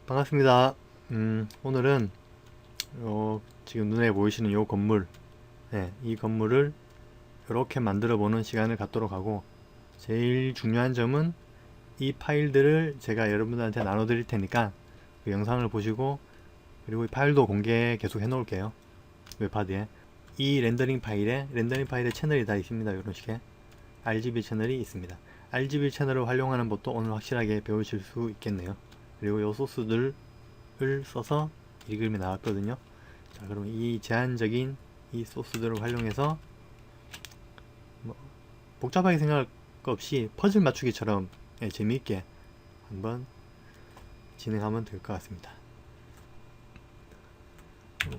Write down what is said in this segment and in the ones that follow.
반갑습니다. 오늘은 지금 눈에 보이시는 이 건물, 네, 이 건물을 이렇게 만들어 보는 시간을 갖도록 하고, 제일 중요한 점은 이 파일들을 제가 여러분들한테 나눠 드릴 테니까 그 영상을 보시고, 그리고 이 파일도 공개 계속 해 놓을게요. 웹하드에. 이 렌더링 파일에 채널이 다 있습니다. 이런 식의 RGB 채널이 있습니다. RGB 채널을 활용하는 법도 오늘 확실하게 배우실 수 있겠네요. 그리고 요 소스들을 써서 이 그림이 나왔거든요. 자, 그럼 이 제한적인 이 소스들을 활용해서 뭐 복잡하게 생각할 거 없이 퍼즐 맞추기처럼 재미있게 한번 진행하면 될 것 같습니다.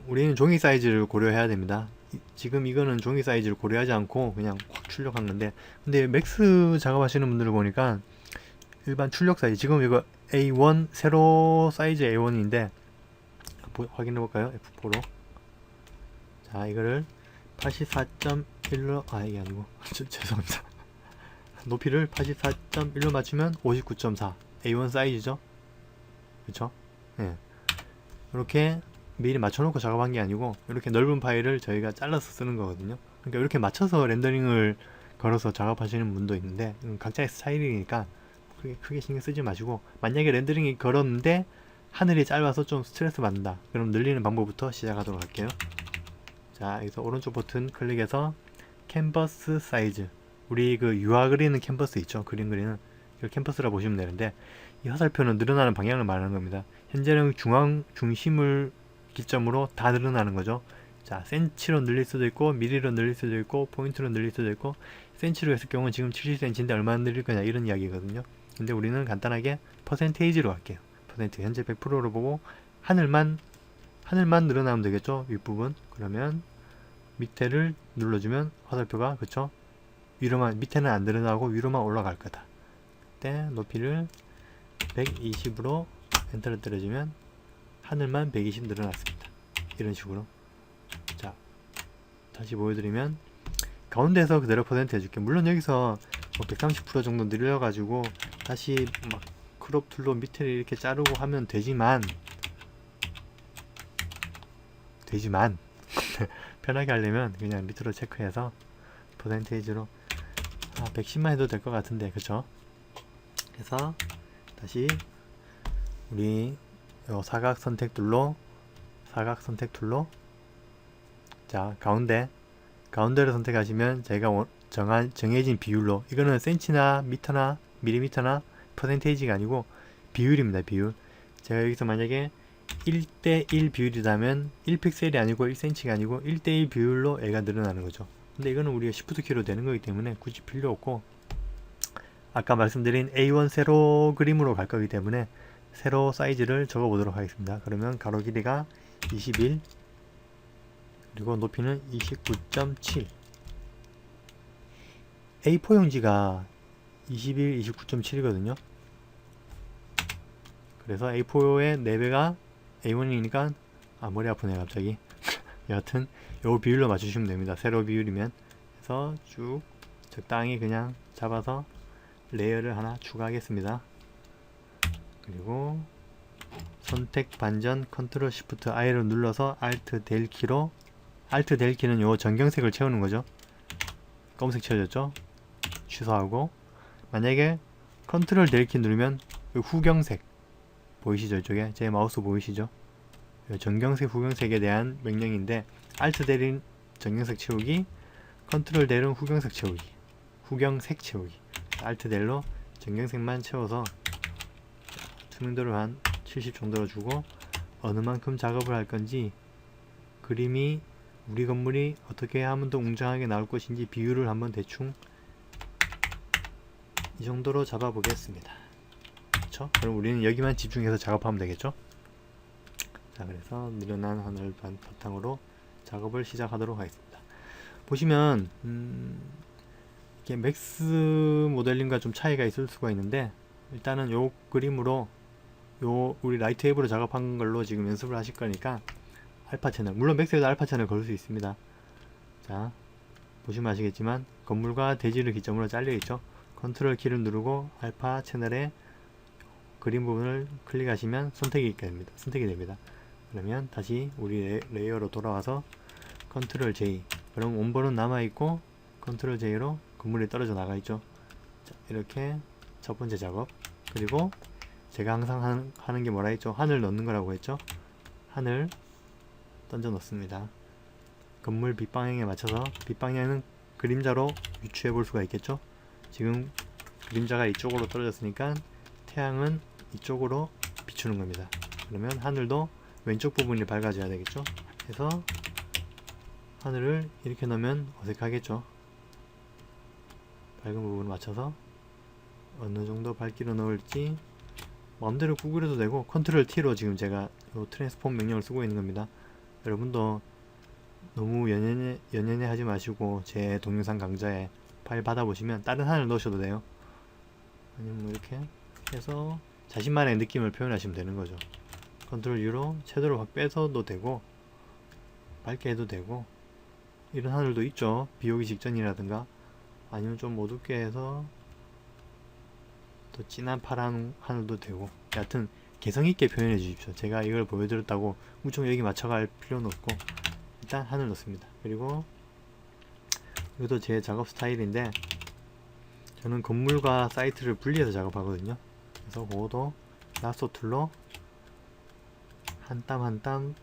우리는 종이 사이즈를 고려해야 됩니다. 지금 이거는 종이 사이즈를 고려하지 않고 그냥 확 출력한 건데, 근데 맥스 작업하시는 분들을 보니까 일반 출력 사이즈, 지금 이거 A1 세로 사이즈 A1인데 확인해 볼까요? F4로. 자, 이거를 84.1로 이게 아니고 죄송합니다. 높이를 84.1로 맞추면 59.4 A1 사이즈죠. 그쵸? 예. 이렇게 미리 맞춰놓고 작업한 게 아니고 이렇게 넓은 파일을 저희가 잘라서 쓰는 거거든요. 그러니까 이렇게 맞춰서 렌더링을 걸어서 작업하시는 분도 있는데 각자의 스타일이니까 크게 신경 쓰지 마시고, 만약에 렌더링이 걸었는데 하늘이 짧아서 좀 스트레스 받는다, 그럼 늘리는 방법부터 시작하도록 할게요. 자, 여기서 오른쪽 버튼 클릭해서 캔버스 사이즈, 우리 그 유화 그리는 캔버스 있죠, 그림 그리는 이걸 캔버스라 보시면 되는데, 이 화살표는 늘어나는 방향을 말하는 겁니다. 현재는 중심을 기점으로 다 늘어나는 거죠. 자, 센치로 늘릴 수도 있고 미리로 늘릴 수도 있고 포인트로 늘릴 수도 있고, 센치로 했을 경우는 지금 70cm인데 얼마나 늘릴 거냐 이런 이야기거든요. 근데 우리는 간단하게 퍼센테이지로 할게요. 퍼센트 현재 100%로 보고 하늘만 늘어나면 되겠죠, 윗부분. 그러면 밑에를 눌러주면 화살표가, 그쵸, 위로만, 밑에는 안 늘어나고 위로만 올라갈 거다. 그때 높이를 120으로 엔터를 때려주면 하늘만 120 늘어났습니다. 이런 식으로. 자, 다시 보여드리면 가운데서 그대로 퍼센트 해줄게. 물론 여기서 뭐 130% 정도 늘려가지고 다시 막 크롭 툴로 밑에를 이렇게 자르고 하면 되지만 편하게 하려면 그냥 밑으로 체크해서 퍼센테이지로 110만 해도 될 것 같은데, 그쵸? 그래서 다시 우리 요 사각 선택 툴로 자, 가운데를 선택하시면 저희가 정해진 비율로, 이거는 센치나 미터나 밀리미터나 퍼센테이지가 아니고 비율입니다. 비율. 제가 여기서 만약에 1대1 비율이라면 1픽셀이 아니고 1cm가 아니고 1대1 비율로 애가 늘어나는 거죠. 근데 이거는 우리가 Shift 키로 되는 거기 때문에 굳이 필요 없고, 아까 말씀드린 A1 세로 그림으로 갈 거기 때문에 세로 사이즈를 적어 보도록 하겠습니다. 그러면 가로 길이가 21, 그리고 높이는 29.7. A4 용지가 21, 29.7이거든요. 그래서 A4의 4배가 A1이니까 머리 아프네 갑자기. 여하튼 요 비율로 맞추시면 됩니다. 세로 비율이면. 그래서 쭉 적당히 그냥 잡아서 레이어를 하나 추가하겠습니다. 그리고 선택 반전 컨트롤 시프트 I를 눌러서 Alt 델 키로, Alt 델 키는 요 전경색을 채우는 거죠. 검은색 채워졌죠? 취소하고, 만약에 컨트롤 델 키 누르면 후경색 보이시죠? 이쪽에 제 마우스 보이시죠? 전경색 후경색에 대한 명령인데, Alt 델은 전경색 채우기, 컨트롤 델은 후경색 채우기. Alt 델로 전경색만 채워서 투명도를 한 70 정도로 주고, 어느 만큼 작업을 할 건지, 그림이 우리 건물이 어떻게 하면 더 웅장하게 나올 것인지 비율을 한번 대충 이 정도로 잡아 보겠습니다. 그렇죠? 그럼 우리는 여기만 집중해서 작업하면 되겠죠? 자, 그래서 늘어난 하늘 바탕으로 작업을 시작하도록 하겠습니다. 보시면 이게 맥스 모델링과 좀 차이가 있을 수가 있는데, 일단은 요 그림으로 우리 라이트 앱으로 작업한 걸로 지금 연습을 하실 거니까 알파 채널, 물론 맥스에도 알파 채널 걸 수 있습니다. 자, 보시면 아시겠지만 건물과 대지를 기점으로 잘려 있죠. 컨트롤 키를 누르고 알파 채널에 그림 부분을 클릭하시면 선택이 됩니다. 그러면 다시 우리 레이어로 돌아와서 컨트롤 J. 그럼 원본은 남아있고 컨트롤 J로 건물이 떨어져 나가있죠. 자, 이렇게 첫 번째 작업. 그리고 제가 항상 하는 게 뭐라 했죠? 하늘 넣는 거라고 했죠? 하늘 던져 넣습니다. 건물 빛방향에 맞춰서, 빛방향은 그림자로 유추해 볼 수가 있겠죠? 지금 그림자가 이쪽으로 떨어졌으니까 태양은 이쪽으로 비추는 겁니다. 그러면 하늘도 왼쪽 부분이 밝아져야 되겠죠? 그래서 하늘을 이렇게 넣으면 어색하겠죠? 밝은 부분을 맞춰서 어느 정도 밝기로 넣을지 마음대로 구글해도 되고, 컨트롤 T로 지금 제가 요 트랜스폼 명령을 쓰고 있는 겁니다. 여러분도 너무 연연해 하지 마시고 제 동영상 강좌에 파일 받아보시면 다른 하늘 넣으셔도 돼요. 아니면 뭐 이렇게 해서 자신만의 느낌을 표현하시면 되는 거죠. 컨트롤 U로 채도를 확 빼서도 되고 밝게 해도 되고, 이런 하늘도 있죠. 비 오기 직전이라든가, 아니면 좀 어둡게 해서 더 진한 파란 하늘도 되고, 여하튼 개성있게 표현해 주십시오. 제가 이걸 보여드렸다고 무조건 여기 맞춰갈 필요는 없고 일단 하늘 넣습니다. 그리고 이것도 제 작업 스타일인데, 저는 건물과 사이트를 분리해서 작업하거든요. 그래서 그것도 라소 툴로 한 땀 한 땀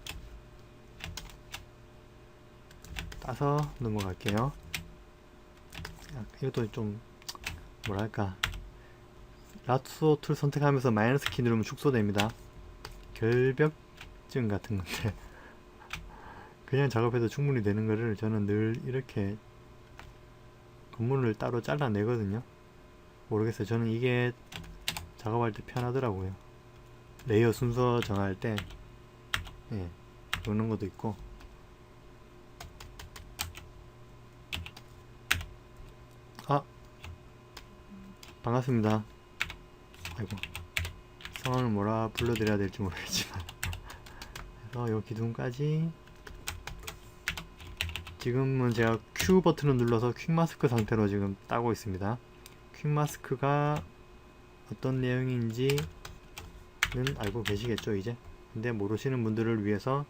따서 넘어갈게요. 이것도 좀 뭐랄까, 라소 툴 선택하면서 마이너스 키 누르면 축소됩니다. 결벽증 같은 건데 그냥 작업해도 충분히 되는 거를 저는 늘 이렇게 건물을 따로 잘라내거든요. 모르겠어요. 저는 이게 작업할 때 편하더라고요. 레이어 순서 정할 때, 예, 그런 것도 있고. 아, 반갑습니다. 아이고, 성함을 뭐라 불러드려야 될지 모르겠지만 그래서 요 기둥까지 지금은 제가 Q 버튼을 눌러서 퀵마스크 상태로 지금 따고 있습니다. 퀵마스크가 어떤 내용인지는 알고 계시겠죠 이제? 근데 모르시는 분들을 위해서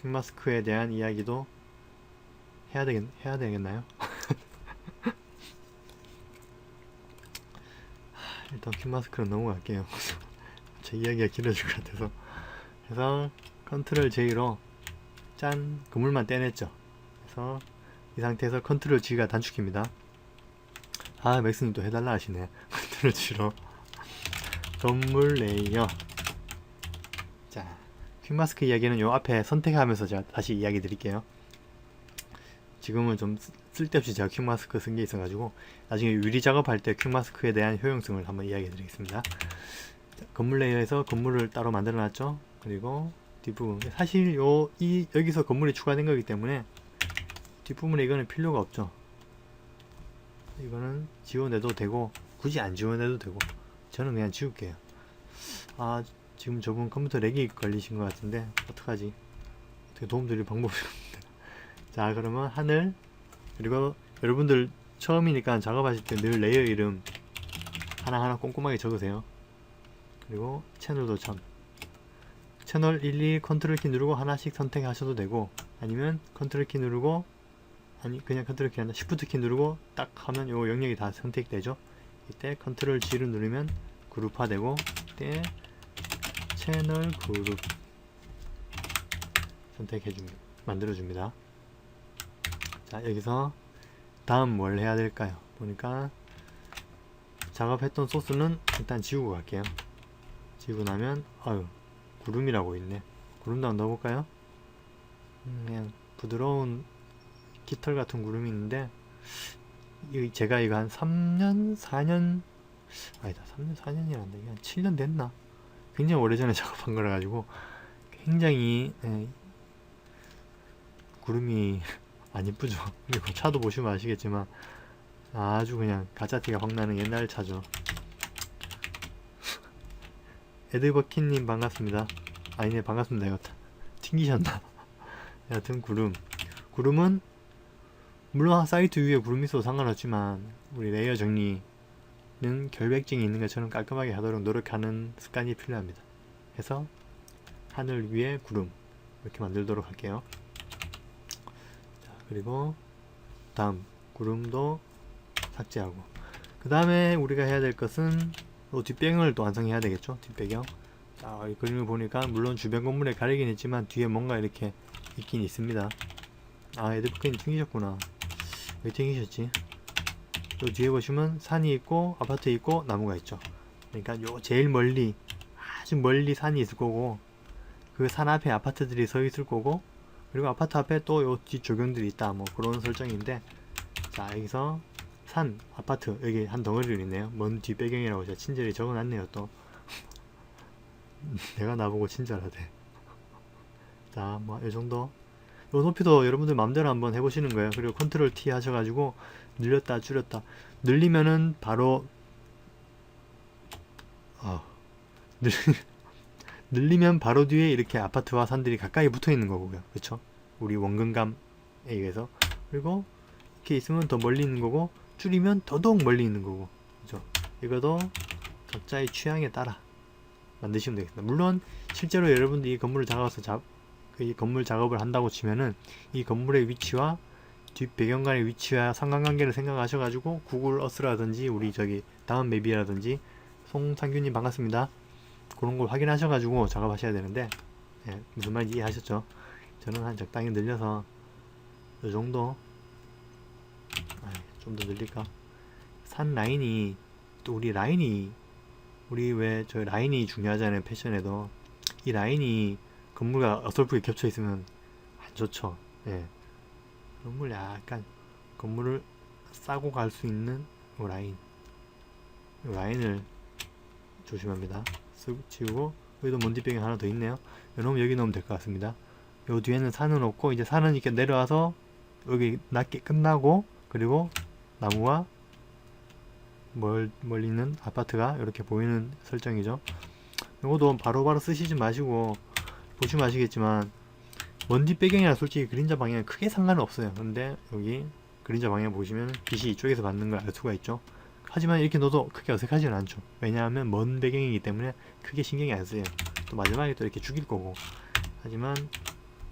퀵마스크에 대한 이야기도 해야 되겠나요? 일단 퀵마스크로 넘어갈게요. 제 이야기가 길어질 것 같아서. 그래서 컨트롤 J로 짠, 그물만 떼냈죠. 그래서 이 상태에서 컨트롤 G가 단축키입니다. 아, 맥스님 또 해달라 하시네. 컨트롤 G로 건물 레이어. 자, 퀵마스크 이야기는 요 앞에 선택하면서 제가 다시 이야기 드릴게요. 지금은 좀 쓸데없이 제가 퀵마스크 쓴 게 있어가지고 나중에 유리 작업할 때 퀵마스크에 대한 효용성을 한번 이야기 드리겠습니다. 자, 건물 레이어에서 건물을 따로 만들어 놨죠. 그리고 뒷부분, 사실 여기서 건물이 추가된 거기 때문에 뒷부분에 이거는 필요가 없죠. 이거는 지워내도 되고 굳이 안 지워내도 되고 저는 그냥 지울게요. 아, 지금 저분 컴퓨터 렉이 걸리신 것 같은데 어떡하지? 어떻게 도움드릴 방법이 없는데. 자, 그러면 하늘, 그리고 여러분들 처음이니까 작업하실 때 늘 레이어 이름 하나하나 꼼꼼하게 적으세요. 그리고 채널도 참, 채널 1, 2 컨트롤 키 누르고 하나씩 선택하셔도 되고, 아니면 컨트롤 키 누르고, 아니 그냥 컨트롤 키 아니라 시프트 키 누르고 딱 하면 요 영역이 다 선택되죠. 이때 컨트롤 G를 누르면 그룹화 되고, 이때 채널 그룹 선택해줍니다. 만들어줍니다. 자, 여기서 다음 뭘 해야 될까요? 보니까 작업했던 소스는 일단 지우고 갈게요. 지우고 나면 아유, 구름이라고 있네. 구름도 한번 넣어볼까요? 그냥 부드러운 깃털 같은 구름이 있는데, 제가 이거 한 3년 4년 아니다, 3년 4년이란다. 이게 한 7년 됐나? 굉장히 오래전에 작업한 거라 가지고 굉장히 구름이 안 이쁘죠. 그리고 차도 보시면 아시겠지만 아주 그냥 가짜티가 확 나는 옛날 차죠. 에드버킨님 반갑습니다. 아니네, 반갑습니다. 이거 튕기셨나? 여하튼 구름은 물론 사이트 위에 구름이 있어도 상관없지만 우리 레이어 정리 결백증이 있는 것처럼 깔끔하게 하도록 노력하는 습관이 필요합니다. 해서 하늘 위에 구름 이렇게 만들도록 할게요. 자, 그리고 다음 구름도 삭제하고, 그 다음에 우리가 해야 될 것은 또 뒷배경을 또 완성해야 되겠죠. 뒷배경. 자, 이 그림을 보니까 물론 주변 건물에 가리긴 했지만 뒤에 뭔가 이렇게 있긴 있습니다. 아, 에드브크님 튕기셨구나. 왜 튕기셨지? 요 뒤에 보시면 산이 있고 아파트 있고 나무가 있죠. 그러니까 요 제일 멀리, 아주 멀리 산이 있을 거고, 그 산 앞에 아파트들이 서 있을 거고, 그리고 아파트 앞에 또 요 뒷 조경들이 있다, 뭐 그런 설정인데, 자, 여기서 산, 아파트 여기 한 덩어리로 있네요. 먼 뒷배경이라고 제가 친절히 적어놨네요. 또 내가 나보고 친절하대. 자, 뭐 이 정도. 요 높이도 여러분들 마음대로 한번 해보시는 거예요. 그리고 컨트롤 T 하셔가지고 늘렸다 줄였다. 늘리면은 바로 늘리면 바로 뒤에 이렇게 아파트와 산들이 가까이 붙어 있는 거고요. 그쵸? 우리 원근감에 의해서. 그리고 이렇게 있으면 더 멀리 있는 거고, 줄이면 더더욱 멀리 있는 거고. 그죠? 이것도 각자의 취향에 따라 만드시면 되겠습니다. 물론 실제로 여러분들이 이 건물을 작아서 이 건물 작업을 한다고 치면은 이 건물의 위치와 뒷 배경관의 위치와 상관관계를 생각하셔가지고 구글 어스라든지 우리 저기 다음 맵이라든지, 송상규님 반갑습니다. 그런 걸 확인하셔가지고 작업하셔야 되는데, 예, 무슨 말인지 이해하셨죠? 저는 한 적당히 늘려서 이 정도. 좀 더 늘릴까? 산 라인이, 또 우리 라인이, 우리 왜 저 라인이 중요하잖아요. 패션에도 이 라인이 건물과 어설프게 겹쳐 있으면 안 좋죠. 예. 건물 약간 건물을 싸고 갈 수 있는 요 라인, 요 라인을 조심합니다. 쓱 지우고, 여기도 먼지병이 하나 더 있네요. 요놈 여기 넣으면 될 것 같습니다. 요 뒤에는 산은 없고, 이제 산은 이렇게 내려와서 여기 낮게 끝나고, 그리고 나무와 멀리 있는 아파트가 이렇게 보이는 설정이죠. 요것도 바로바로 쓰시지 마시고, 보시면 아시겠지만 먼지 배경이랑 솔직히 그림자 방향은 크게 상관은 없어요. 근데 여기 그림자 방향 보시면 빛이 이쪽에서 받는 걸 알 수가 있죠. 하지만 이렇게 넣어도 크게 어색하지는 않죠. 왜냐하면 먼 배경이기 때문에 크게 신경이 안 쓰여요. 또 마지막에 또 이렇게 죽일 거고. 하지만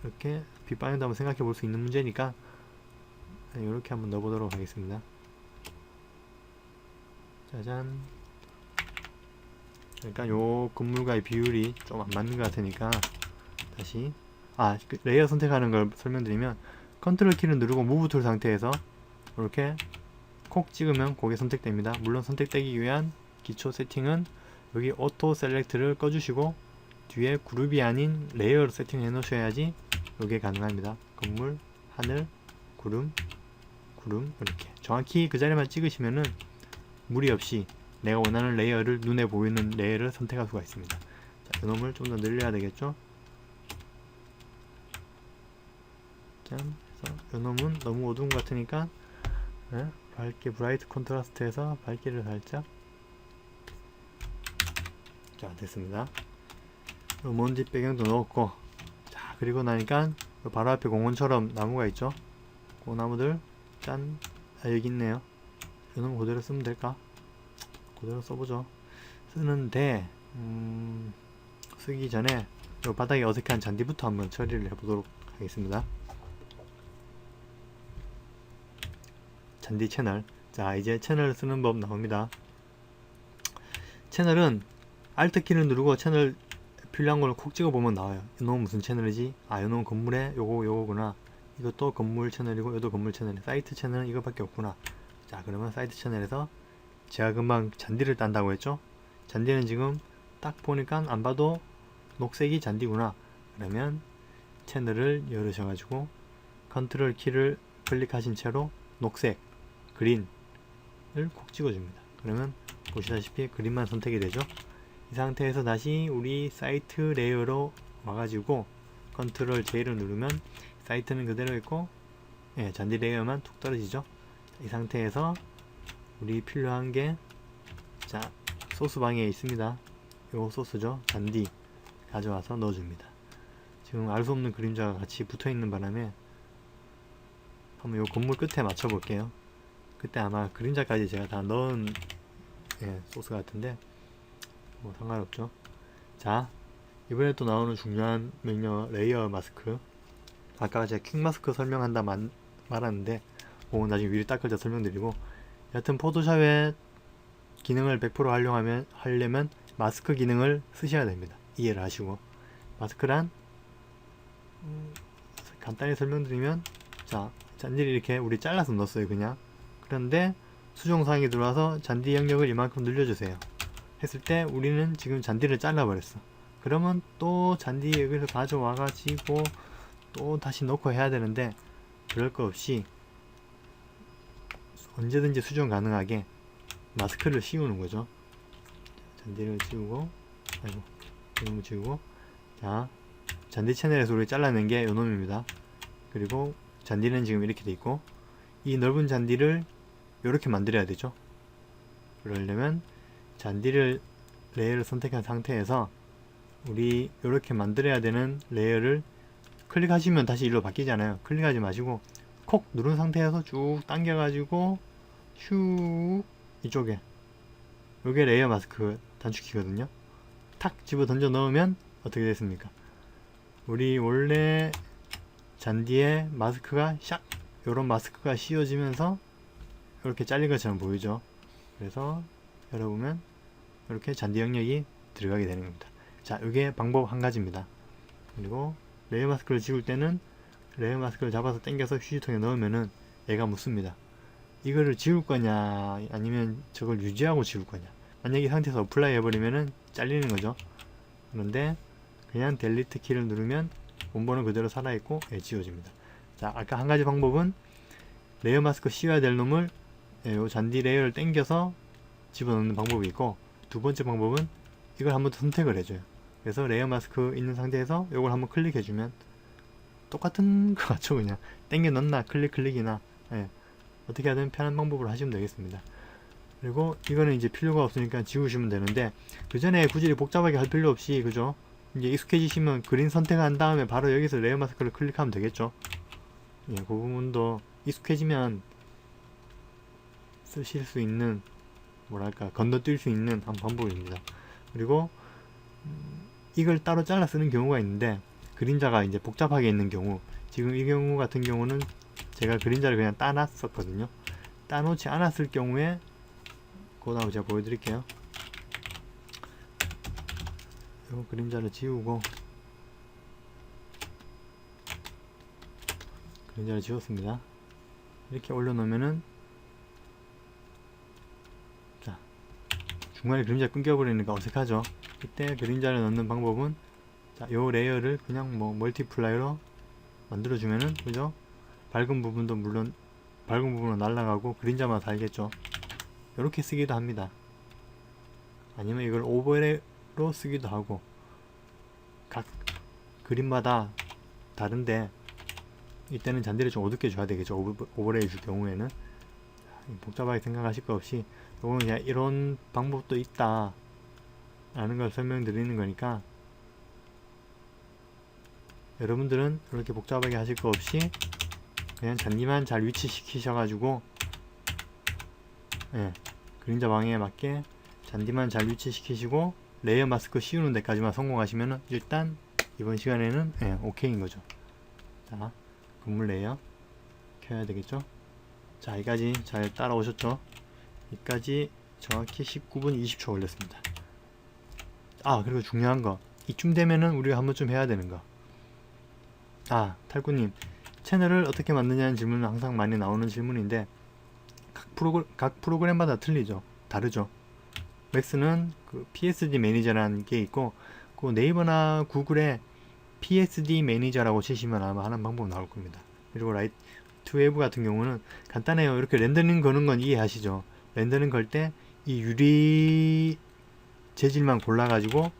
이렇게 빛방향도 한번 생각해 볼 수 있는 문제니까 이렇게 한번 넣어보도록 하겠습니다. 짜잔. 그러니까 요 건물과의 비율이 좀 안 맞는 것 같으니까 다시 그 레이어 선택하는 걸 설명드리면, 컨트롤 키를 누르고 무브 툴 상태에서 이렇게 콕 찍으면 그게 선택됩니다. 물론 선택되기 위한 기초 세팅은 여기 오토 셀렉트를 꺼주시고 뒤에 그룹이 아닌 레이어로 세팅해 놓으셔야지 이게 가능합니다. 건물, 하늘, 구름, 구름, 이렇게 정확히 그 자리만 찍으시면은 무리 없이 내가 원하는 레이어를, 눈에 보이는 레이어를 선택할 수가 있습니다. 자, 이놈을 좀 더 늘려야 되겠죠? 짠. 그래서 이놈은 너무 어두운 것 같으니까 밝게 브라이트 컨트라스트해서 밝기를 살짝. 자, 됐습니다. 먼지 배경도 넣었고, 자, 그리고 나니까 바로 앞에 공원처럼 나무가 있죠? 그 나무들 짠. 여기 있네요. 이놈 그대로 쓰면 될까? 그대로 써보죠. 쓰는데 쓰기 전에 요 바닥에 어색한 잔디부터 한번 처리를 해보도록 하겠습니다. 잔디 채널. 자, 이제 채널 쓰는 법 나옵니다. 채널은 Alt 키를 누르고 채널 필요한 걸 콕 찍어보면 나와요. 이놈은 무슨 채널이지? 이놈은 건물에 요거구나. 이것도 건물 채널이고 이것도 건물 채널이야. 사이트 채널은 이거밖에 없구나. 자, 그러면 사이트 채널에서 제가 금방 잔디를 딴다고 했죠? 잔디는 지금 딱 보니까 안 봐도 녹색이 잔디구나. 그러면 채널을 열으셔가지고 컨트롤 키를 클릭하신 채로 녹색, 그린을 콕 찍어줍니다. 그러면 보시다시피 그린만 선택이 되죠? 이 상태에서 다시 우리 사이트 레이어로 와가지고 컨트롤 J를 누르면 사이트는 그대로 있고, 잔디 레이어만 툭 떨어지죠? 이 상태에서 우리 필요한 게, 자, 소스방에 있습니다. 요 소스죠. 잔디 가져와서 넣어줍니다. 지금 알 수 없는 그림자가 같이 붙어있는 바람에 한번 요 건물 끝에 맞춰 볼게요. 그때 아마 그림자까지 제가 다 넣은 소스 같은데 뭐 상관없죠. 자, 이번에 또 나오는 중요한 명령 레이어 마스크. 아까 제가 퀵 마스크 설명한다 말았는데 나중에 위를 닦을 때 설명드리고, 여하튼 포토샵의 기능을 100% 하려면 마스크 기능을 쓰셔야 됩니다. 이해를 하시고. 마스크란 간단히 설명드리면, 자, 잔디를 이렇게 우리 잘라서 넣었어요 그냥. 그런데 수정사항이 들어와서 잔디 영역을 이만큼 늘려주세요 했을 때 우리는 지금 잔디를 잘라버렸어. 그러면 또 잔디 여기서 가져와 가지고 또 다시 넣고 해야 되는데, 그럴 거 없이 언제든지 수정 가능하게 마스크를 씌우는 거죠. 잔디를 지우고, 아이고, 이놈을 지우고, 자, 잔디 채널에서 우리 잘라낸 게 요놈입니다. 그리고 잔디는 지금 이렇게 돼 있고, 이 넓은 잔디를 이렇게 만들어야 되죠. 그러려면 잔디를 레이어를 선택한 상태에서 우리 이렇게 만들어야 되는 레이어를 클릭하시면 다시 일로 바뀌잖아요. 클릭하지 마시고 콕 누른 상태에서 쭉 당겨가지고 슉 이쪽에, 요게 레이어 마스크 단축키거든요. 탁 집어 던져 넣으면 어떻게 됐습니까? 우리 원래 잔디에 마스크가 샥, 요런 마스크가 씌워지면서 이렇게 잘린 것처럼 보이죠. 그래서 열어보면 이렇게 잔디 영역이 들어가게 되는 겁니다. 자, 이게 방법 한 가지입니다. 그리고 레이어 마스크를 지울 때는 레이어 마스크를 잡아서 당겨서 휴지통에 넣으면은 얘가 묻습니다. 이거를 지울 거냐 아니면 저걸 유지하고 지울 거냐. 만약에 이 상태에서 어플라이 해버리면은 잘리는 거죠. 그런데 그냥 델리트 키를 누르면 원본은 그대로 살아있고 지워집니다. 자, 아까 한 가지 방법은 레이어 마스크 씌워야 될 놈을 요 잔디 레이어를 당겨서 집어넣는 방법이 있고, 두 번째 방법은 이걸 한번 더 선택을 해줘요. 그래서 레이어 마스크 있는 상태에서 이걸 한번 클릭해주면 똑같은 거 같죠. 그냥 당겨 넣나 클릭이나 어떻게 하든 편한 방법으로 하시면 되겠습니다. 그리고 이거는 이제 필요가 없으니까 지우시면 되는데, 그 전에 굳이 복잡하게 할 필요 없이, 그죠? 이제 익숙해지시면 그린 선택한 다음에 바로 여기서 레이어 마스크를 클릭하면 되겠죠. 그 부분도 익숙해지면 쓰실 수 있는, 뭐랄까, 건너뛸 수 있는 한 방법입니다. 그리고 이걸 따로 잘라 쓰는 경우가 있는데, 그림자가 이제 복잡하게 있는 경우, 지금 이 경우 같은 경우는 제가 그림자를 그냥 따놨었거든요. 따놓지 않았을 경우에 그거 한번 제가 보여드릴게요. 이 그림자를 지우고, 그림자를 지웠습니다. 이렇게 올려놓으면은, 자, 중간에 그림자 끊겨버리니까 어색하죠. 이때 그림자를 넣는 방법은, 자, 요 레이어를 그냥 뭐 멀티플라이로 만들어주면은, 그죠? 밝은 부분도 물론 밝은 부분은 날아가고 그림자만 살겠죠. 이렇게 쓰기도 합니다. 아니면 이걸 오버레이로 쓰기도 하고, 각 그림마다 다른데 이때는 잔디를 좀 어둡게 줘야 되겠죠. 오버레이 줄 경우에는. 복잡하게 생각하실 거 없이 요거는 그냥 이런 방법도 있다 라는 걸 설명드리는 거니까, 여러분들은 이렇게 복잡하게 하실 거 없이 그냥 잔디만 잘 위치시키셔가지고, 그림자 방향에 맞게 잔디만 잘 위치시키시고 레이어 마스크 씌우는 데까지만 성공하시면은 일단 이번 시간에는 오케이인 거죠. 자, 건물 레이어 켜야 되겠죠. 자, 여기까지 잘 따라오셨죠. 여기까지 정확히 19분 20초 걸렸습니다. 아, 그리고 중요한 거, 이쯤 되면은 우리가 한 번쯤 해야 되는 거. 아, 탈구님, 채널을 어떻게 만드냐는 질문은 항상 많이 나오는 질문인데, 각 프로그램마다 틀리죠. 다르죠. 맥스는 그 PSD 매니저라는 게 있고, 그 네이버나 구글에 PSD 매니저라고 치시면 아마 하는 방법 나올 겁니다. 그리고 라이트 웨브 같은 경우는 간단해요. 이렇게 렌더링 거는 건 이해하시죠? 렌더링 걸 때 이 유리 재질만 골라가지고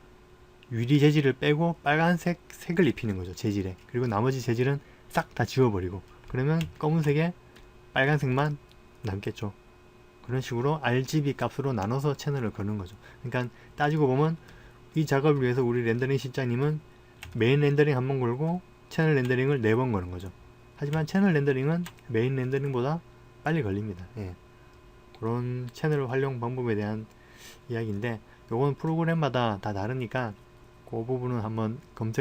유리 재질을 빼고 빨간색 색을 입히는 거죠. 재질에. 그리고 나머지 재질은 싹 다 지워버리고, 그러면 검은색에 빨간색만 남겠죠. 그런 식으로 RGB 값으로 나눠서 채널을 거는 거죠. 그러니까 따지고 보면 이 작업을 위해서 우리 렌더링 실장님은 메인 렌더링 한 번 걸고 채널 렌더링을 4번 거는 거죠. 하지만 채널 렌더링은 메인 렌더링보다 빨리 걸립니다. 그런 채널 활용 방법에 대한 이야기인데 요건 프로그램마다 다 다르니까 그 부분은 한번 검색